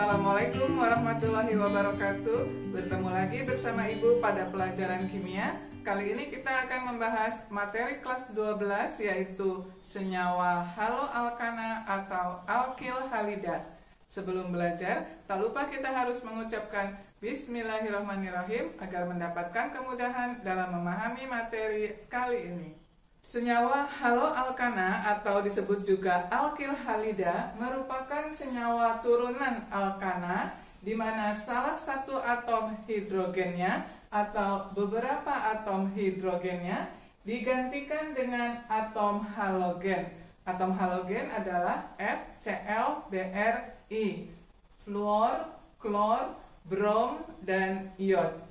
Assalamualaikum warahmatullahi wabarakatuh. Bertemu lagi bersama Ibu pada pelajaran kimia. Kali ini kita akan membahas materi kelas 12, yaitu senyawa haloalkana atau alkil halida. Sebelum belajar, tak lupa kita harus mengucapkan Bismillahirrahmanirrahim agar mendapatkan kemudahan dalam memahami materi kali ini. Senyawa haloalkana atau disebut juga alkil halida merupakan senyawa turunan alkana di mana salah satu atom hidrogennya atau beberapa atom hidrogennya digantikan dengan atom halogen. Atom halogen adalah FCl-BrI, fluor, klor, brom, dan iod.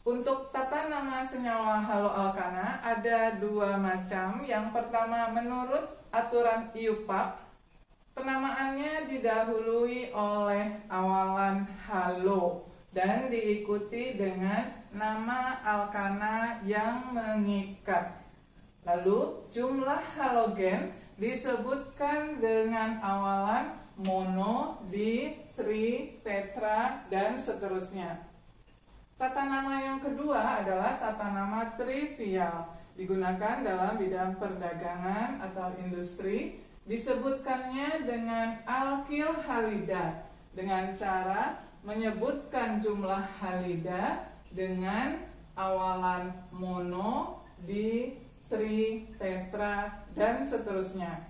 Untuk tata nama senyawa haloalkana ada dua macam. Yang pertama, menurut aturan IUPAC, penamaannya didahului oleh awalan halo dan diikuti dengan nama alkana yang mengikat. Lalu jumlah halogen disebutkan dengan awalan mono, di, tri, tetra, dan seterusnya. Tata nama yang kedua adalah tata nama trivial, digunakan dalam bidang perdagangan atau industri. Disebutkannya dengan alkil halida dengan cara menyebutkan jumlah halida dengan awalan mono, di, tri, tetra, dan seterusnya.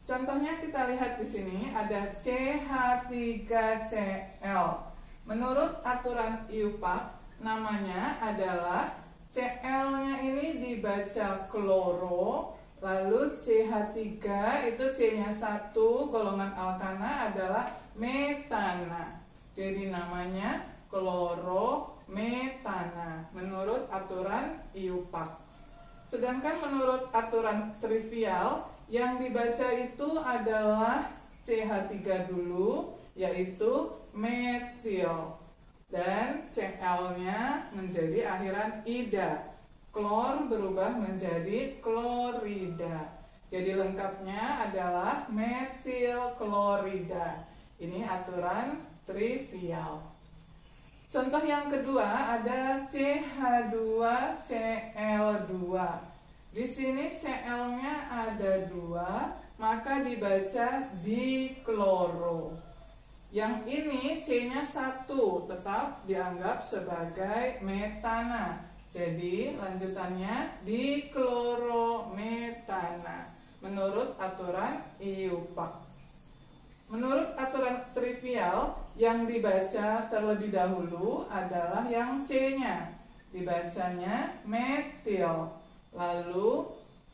Contohnya kita lihat di sini ada CH3Cl. Menurut aturan IUPAC, namanya adalah Cl-nya ini dibaca kloro, lalu CH3 itu C-nya 1, golongan alkana adalah metana. Jadi namanya klorometana menurut aturan IUPAC. Sedangkan menurut aturan trivial, yang dibaca itu adalah CH3 dulu, yaitu metil, dan Cl-nya menjadi akhiran ida. Klor berubah menjadi klorida. Jadi lengkapnya adalah metil klorida. Ini aturan trivial. Contoh yang kedua ada CH2Cl2. Di sini Cl-nya ada 2, maka dibaca dikloro. Yang ini C-nya 1, tetap dianggap sebagai metana. Jadi lanjutannya diklorometana menurut aturan IUPAC. Menurut aturan trivial, yang dibaca terlebih dahulu adalah yang C-nya. Dibacanya metil. Lalu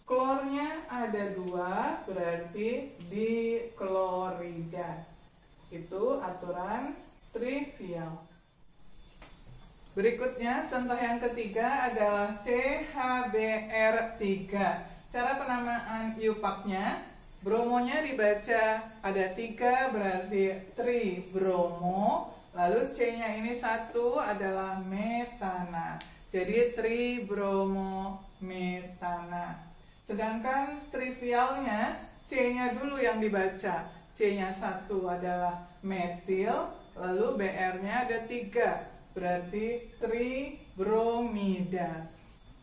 klornya ada 2, berarti diklorida. Itu aturan trivial. Berikutnya contoh yang ketiga adalah CH3. Cara penamaan IUPAC-nya, bromonya dibaca ada 3, berarti tribromo. Lalu C-nya ini 1 adalah metana. Jadi tribromometana. Sedangkan trivialnya C-nya dulu yang dibaca. C-nya 1 adalah metil, lalu Br-nya ada 3, berarti tribromida.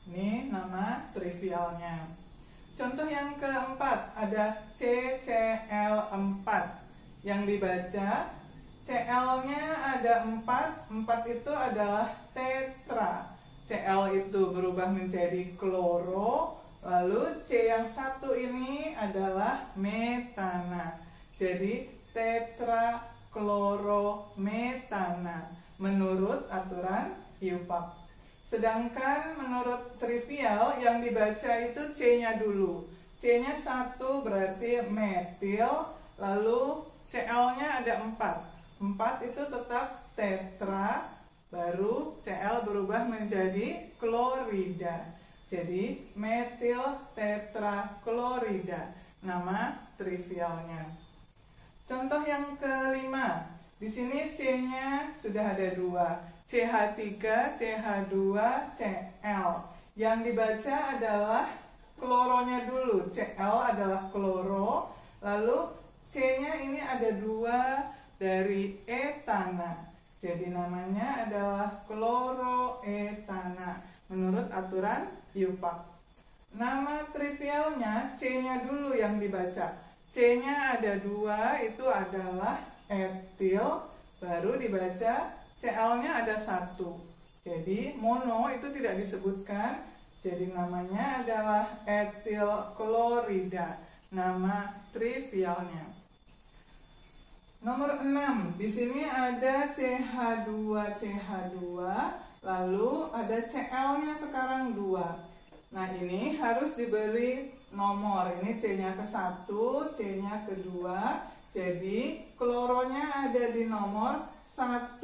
Ini nama trivialnya. Contoh yang keempat ada CCl4. Yang dibaca Cl-nya ada 4 itu adalah tetra. Cl itu berubah menjadi kloro, lalu C yang 1 ini adalah metana. Jadi tetraklorometana menurut aturan IUPAC. Sedangkan menurut trivial yang dibaca itu C-nya dulu. C-nya 1 berarti metil, lalu Cl-nya ada 4. 4 itu tetap tetra, baru Cl berubah menjadi klorida. Jadi metil tetraklorida nama trivialnya. Contoh yang kelima, di sini C-nya sudah ada 2, CH3, CH2, Cl. Yang dibaca adalah kloronya dulu, Cl adalah kloro, lalu C-nya ini ada 2 dari etana. Jadi namanya adalah kloroetana menurut aturan IUPAC. Nama trivialnya C-nya dulu yang dibaca. C-nya ada 2, itu adalah etil, baru dibaca Cl-nya ada 1. Jadi mono itu tidak disebutkan, jadi namanya adalah etil klorida, nama trivialnya. Nomor 6, di sini ada CH2, lalu ada Cl-nya sekarang 2. Nah ini harus diberi nomor, ini C-nya ke-1, C-nya ke-2, jadi kloronya ada di nomor 1,2.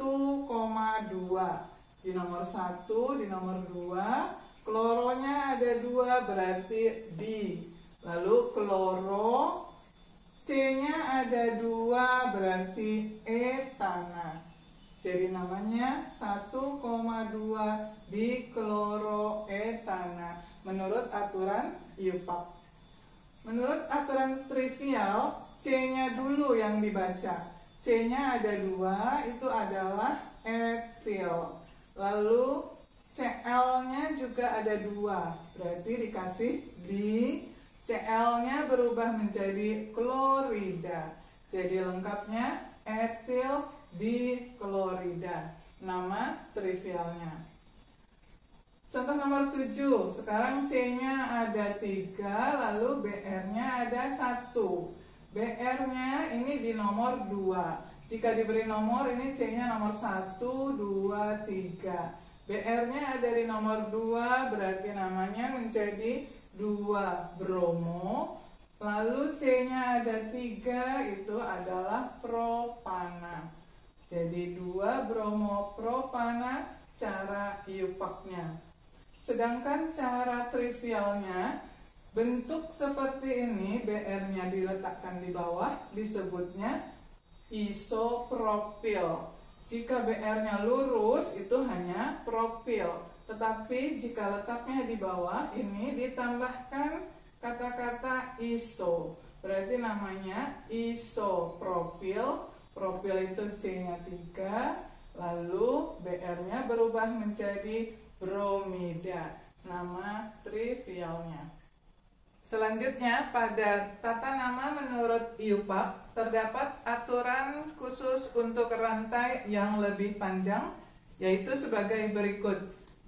Di nomor 1, di nomor 2, kloronya ada 2 berarti di. Lalu kloro, C-nya ada 2 berarti etana. Jadi namanya 1,2 di kloroetana menurut aturan IUPAC. Menurut aturan trivial, C-nya dulu yang dibaca. C-nya ada 2, itu adalah etil. Lalu Cl-nya juga ada 2, berarti dikasih di. Cl-nya berubah menjadi klorida. Jadi lengkapnya etil diklorida, nama trivialnya. Contoh nomor 7, sekarang C-nya ada 3, lalu Br-nya ada 1. Br-nya ini di nomor 2. Jika diberi nomor, ini C-nya nomor 1, 2, 3. Br-nya ada di nomor 2, berarti namanya menjadi 2 bromo. Lalu C-nya ada 3, itu adalah propana. Jadi 2 bromo propana cara IUPAC-nya. Sedangkan cara trivialnya, bentuk seperti ini, Br-nya diletakkan di bawah, disebutnya isopropil. Jika Br-nya lurus, itu hanya propil. Tetapi jika letaknya di bawah, ini ditambahkan kata-kata iso. Berarti namanya isopropil. Propil itu C-nya 3, lalu Br-nya berubah menjadi bromida, nama trivialnya. Selanjutnya, pada tata nama menurut IUPAC terdapat aturan khusus untuk rantai yang lebih panjang, yaitu sebagai berikut.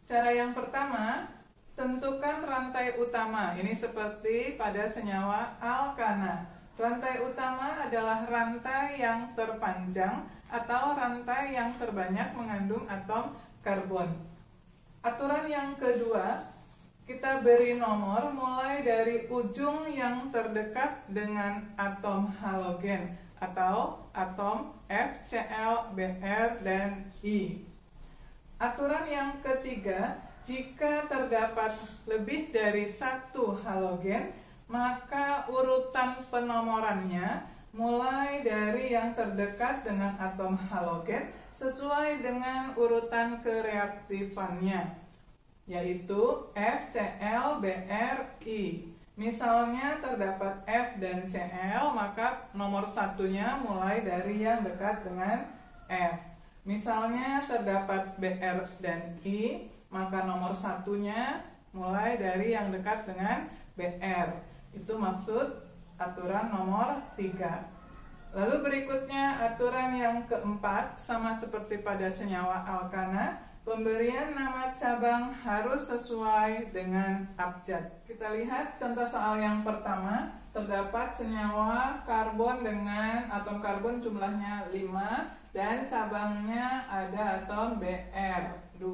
Cara yang pertama, tentukan rantai utama. Ini seperti pada senyawa alkana. Rantai utama adalah rantai yang terpanjang atau rantai yang terbanyak mengandung atom karbon. Aturan yang kedua, kita beri nomor mulai dari ujung yang terdekat dengan atom halogen atau atom F, Cl, Br, dan I. Aturan yang ketiga, jika terdapat lebih dari 1 halogen, maka urutan penomorannya mulai dari yang terdekat dengan atom halogen sesuai dengan urutan kereaktifannya, yaitu F, Cl, Br, I. Misalnya terdapat F dan Cl, maka nomor satunya mulai dari yang dekat dengan F. Misalnya terdapat Br dan I, maka nomor satunya mulai dari yang dekat dengan Br. Itu maksud aturan nomor 3. Lalu berikutnya aturan yang keempat, sama seperti pada senyawa alkana, pemberian nama cabang harus sesuai dengan abjad. Kita lihat contoh soal yang pertama. Terdapat senyawa karbon dengan atom karbon jumlahnya 5 dan cabangnya ada atom Br 2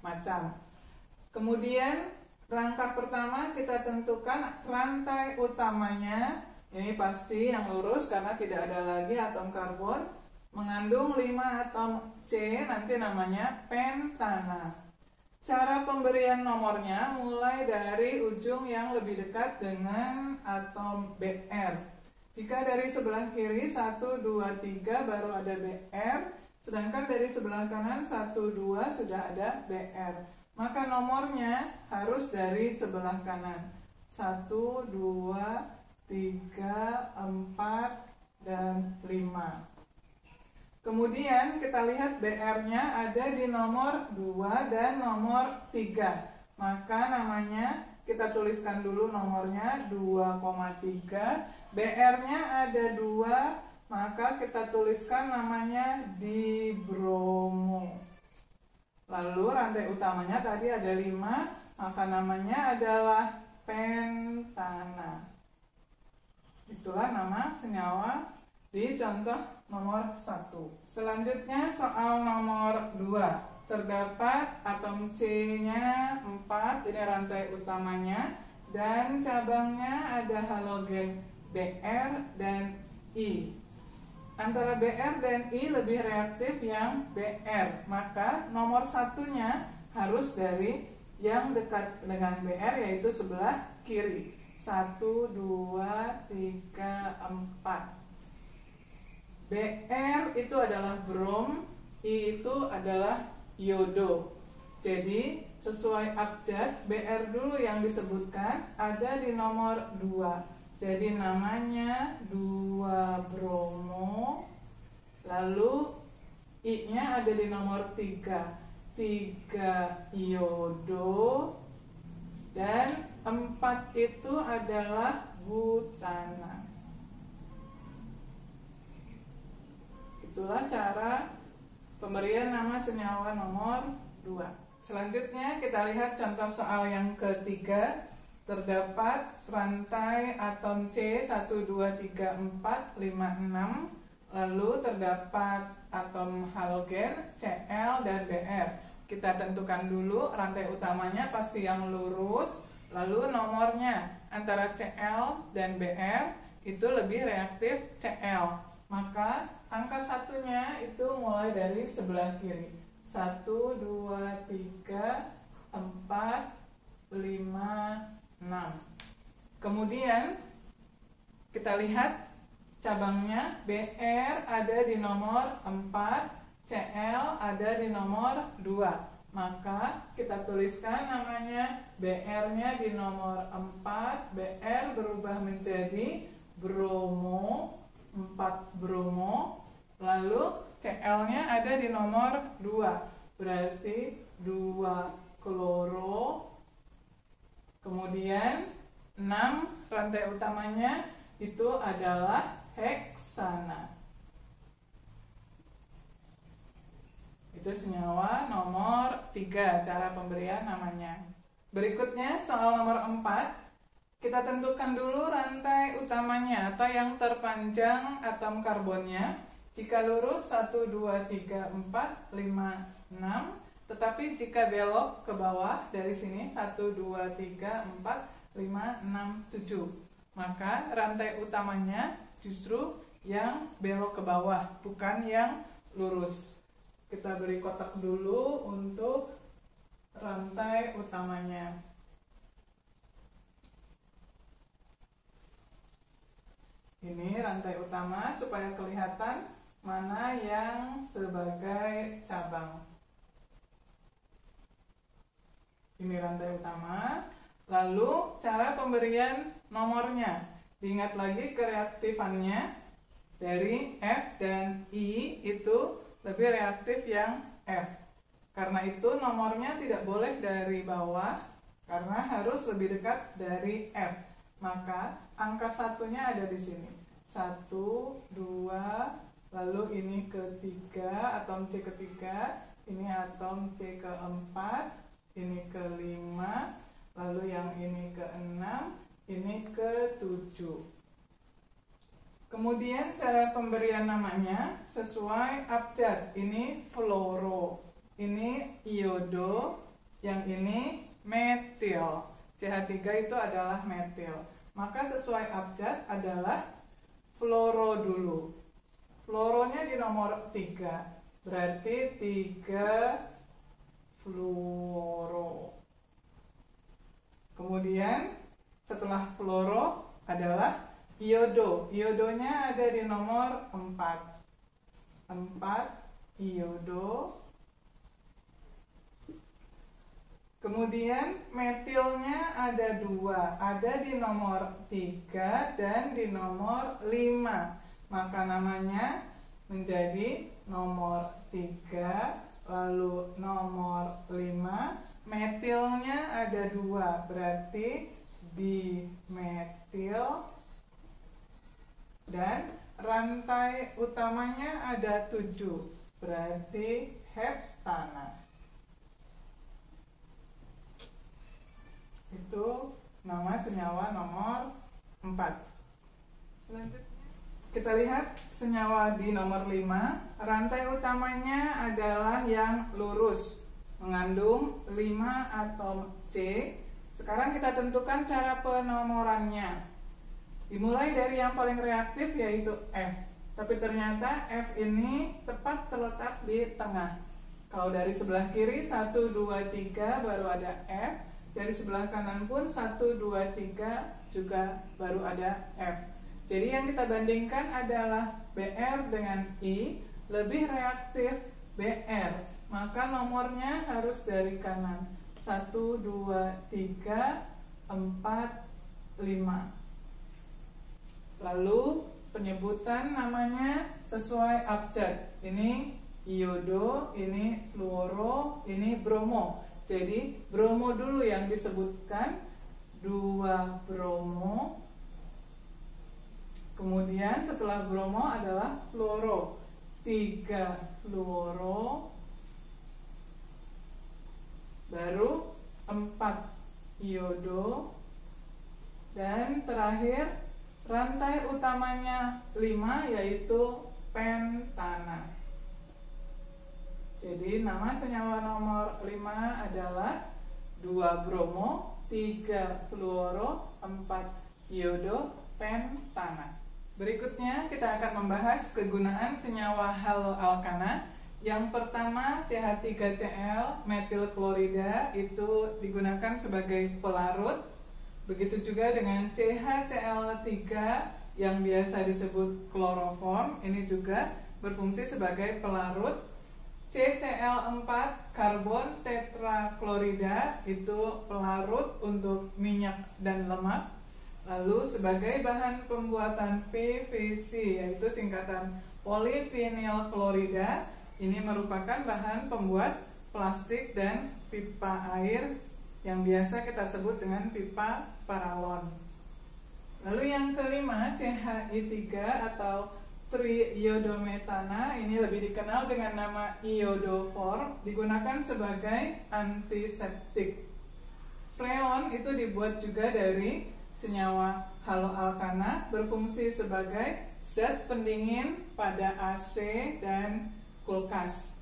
macam. Kemudian rangkap pertama kita tentukan rantai utamanya. Ini pasti yang lurus karena tidak ada lagi atom karbon. Mengandung 5 atom C, nanti namanya pentana. Cara pemberian nomornya mulai dari ujung yang lebih dekat dengan atom Br. Jika dari sebelah kiri 1, 2, 3 baru ada Br, sedangkan dari sebelah kanan 1, 2 sudah ada Br. Maka nomornya harus dari sebelah kanan. 1, 2, 3, 4, dan 5. Kemudian kita lihat BR-nya ada di nomor 2 dan nomor 3. Maka namanya kita tuliskan dulu nomornya 2,3. BR-nya ada 2, maka kita tuliskan namanya dibromo. Lalu rantai utamanya tadi ada 5, maka namanya adalah pentana. Itulah nama senyawa di contoh nomor 1. Selanjutnya soal nomor 2. Terdapat atom C-nya 4, ini rantai utamanya, dan cabangnya ada halogen Br dan I. Antara Br dan I lebih reaktif yang Br, maka nomor satunya harus dari yang dekat dengan Br, yaitu sebelah kiri. 1, 2, 3, 4. Br itu adalah brom, I itu adalah iodo. Jadi sesuai abjad, Br dulu yang disebutkan ada di nomor 2. Jadi namanya 2 bromo. Lalu I-nya ada di nomor 3. 3 iodo. Dan 4 itu adalah butana. Itulah cara pemberian nama senyawa nomor 2. Selanjutnya kita lihat contoh soal yang ketiga. Terdapat rantai atom C 1, 2, 3, 4, 5, 6. Lalu terdapat atom halogen Cl dan Br. Kita tentukan dulu rantai utamanya pasti yang lurus. Lalu nomornya antara Cl dan Br itu lebih reaktif Cl. Maka angka satunya itu mulai dari sebelah kiri. 1, 2, 3, 4, 5, 6. Kemudian kita lihat cabangnya. Br ada di nomor 4, Cl ada di nomor 2. Maka kita tuliskan namanya Br-nya di nomor 4. Br berubah menjadi bromo, 4 bromo. Lalu Cl-nya ada di nomor 2. Berarti 2 kloro. Kemudian 6 rantai utamanya itu adalah heksana. Itu senyawa nomor 3, cara pemberian namanya. Berikutnya soal nomor 4. Kita tentukan dulu rantai utamanya atau yang terpanjang atom karbonnya. Jika lurus 1, 2, 3, 4, 5, 6. Tetapi jika belok ke bawah dari sini 1, 2, 3, 4, 5, 6, 7. Maka rantai utamanya justru yang belok ke bawah, bukan yang lurus. Kita beri kotak dulu untuk rantai utamanya. Ini rantai utama supaya kelihatan mana yang sebagai cabang. Ini rantai utama. Lalu cara pemberian nomornya. Diingat lagi kereaktifannya. Dari F dan I itu lebih reaktif yang F. Karena itu nomornya tidak boleh dari bawah, karena harus lebih dekat dari F. Maka angka satunya ada di sini. 1, 2, lalu ini ketiga, atom C ketiga, ini atom C keempat, ini ke-5, lalu yang ini ke-6, ini ke-7. Kemudian cara pemberian namanya sesuai abjad. Ini fluoro, ini iodo, yang ini metil. CH3 itu adalah metil. Maka sesuai abjad adalah fluoro dulu. Fluoronya di nomor 3. Berarti 3 fluoro. Kemudian setelah fluoro adalah iodo. Iodonya ada di nomor 4. 4 iodo. Kemudian metilnya ada 2. Ada di nomor 3 dan di nomor 5. Maka namanya menjadi nomor 3, lalu nomor 5. Metilnya ada 2, berarti dimetil. Dan rantai utamanya ada 7, berarti heptana. Itu nama senyawa nomor 4. Selanjutnya kita lihat senyawa di nomor 5. Rantai utamanya adalah yang lurus, mengandung 5 atom C. Sekarang kita tentukan cara penomorannya. Dimulai dari yang paling reaktif, yaitu F. Tapi ternyata F ini tepat terletak di tengah. Kalau dari sebelah kiri 1, 2, 3 baru ada F. Dari sebelah kanan pun 1, 2, 3 juga baru ada F. Jadi yang kita bandingkan adalah Br dengan I, lebih reaktif Br. Maka nomornya harus dari kanan. 1, 2, 3, 4, 5. Lalu penyebutan namanya sesuai abjad. Ini iodo, ini fluoro, ini bromo. Jadi bromo dulu yang disebutkan, 2 bromo. Kemudian setelah bromo adalah fluoro, 3 fluoro, baru 4 iodo, dan terakhir rantai utamanya 5, yaitu pentana. Jadi nama senyawa nomor 5 adalah 2 bromo, 3 fluoro, 4 iodo, pentana. Berikutnya kita akan membahas kegunaan senyawa haloalkana. Yang pertama, CH3Cl metil klorida itu digunakan sebagai pelarut. Begitu juga dengan CHCl3 yang biasa disebut kloroform, ini juga berfungsi sebagai pelarut. CCl4 karbon tetraklorida itu pelarut untuk minyak dan lemak. Lalu sebagai bahan pembuatan PVC, yaitu singkatan polyvinyl klorida, ini merupakan bahan pembuat plastik dan pipa air yang biasa kita sebut dengan pipa paralon. Lalu yang kelima, CHI3 atau triiodometana, ini lebih dikenal dengan nama iodoform, digunakan sebagai antiseptik. Freon itu dibuat juga dari senyawa haloalkana, berfungsi sebagai zat pendingin pada AC dan kulkas.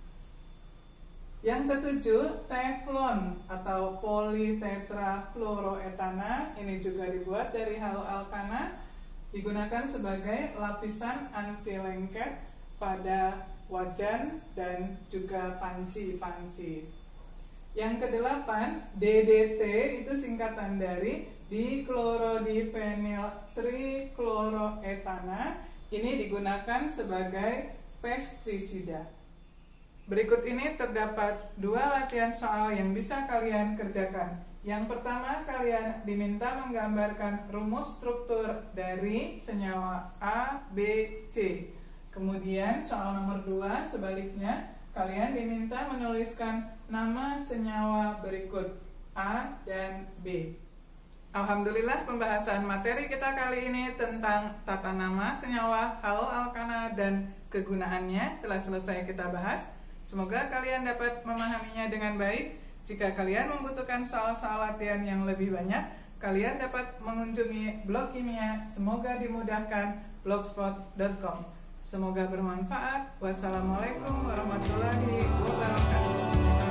Yang ketujuh, teflon atau politetrafluoroetana, ini juga dibuat dari haloalkana, digunakan sebagai lapisan anti lengket pada wajan dan juga panci-panci. Yang kedelapan, DDT itu singkatan dari diklorodifenyl trichloroetana, ini digunakan sebagai pestisida. Berikut ini terdapat 2 latihan soal yang bisa kalian kerjakan. Yang pertama, kalian diminta menggambarkan rumus struktur dari senyawa A, B, C. Kemudian soal nomor 2 sebaliknya, kalian diminta menuliskan nama senyawa berikut A dan B. Alhamdulillah, pembahasan materi kita kali ini tentang tata nama senyawa haloalkana dan kegunaannya telah selesai kita bahas. Semoga kalian dapat memahaminya dengan baik. Jika kalian membutuhkan soal-soal latihan yang lebih banyak, kalian dapat mengunjungi blog kimia. Semoga dimudahkan, blogspot.com. Semoga bermanfaat. Wassalamualaikum warahmatullahi wabarakatuh.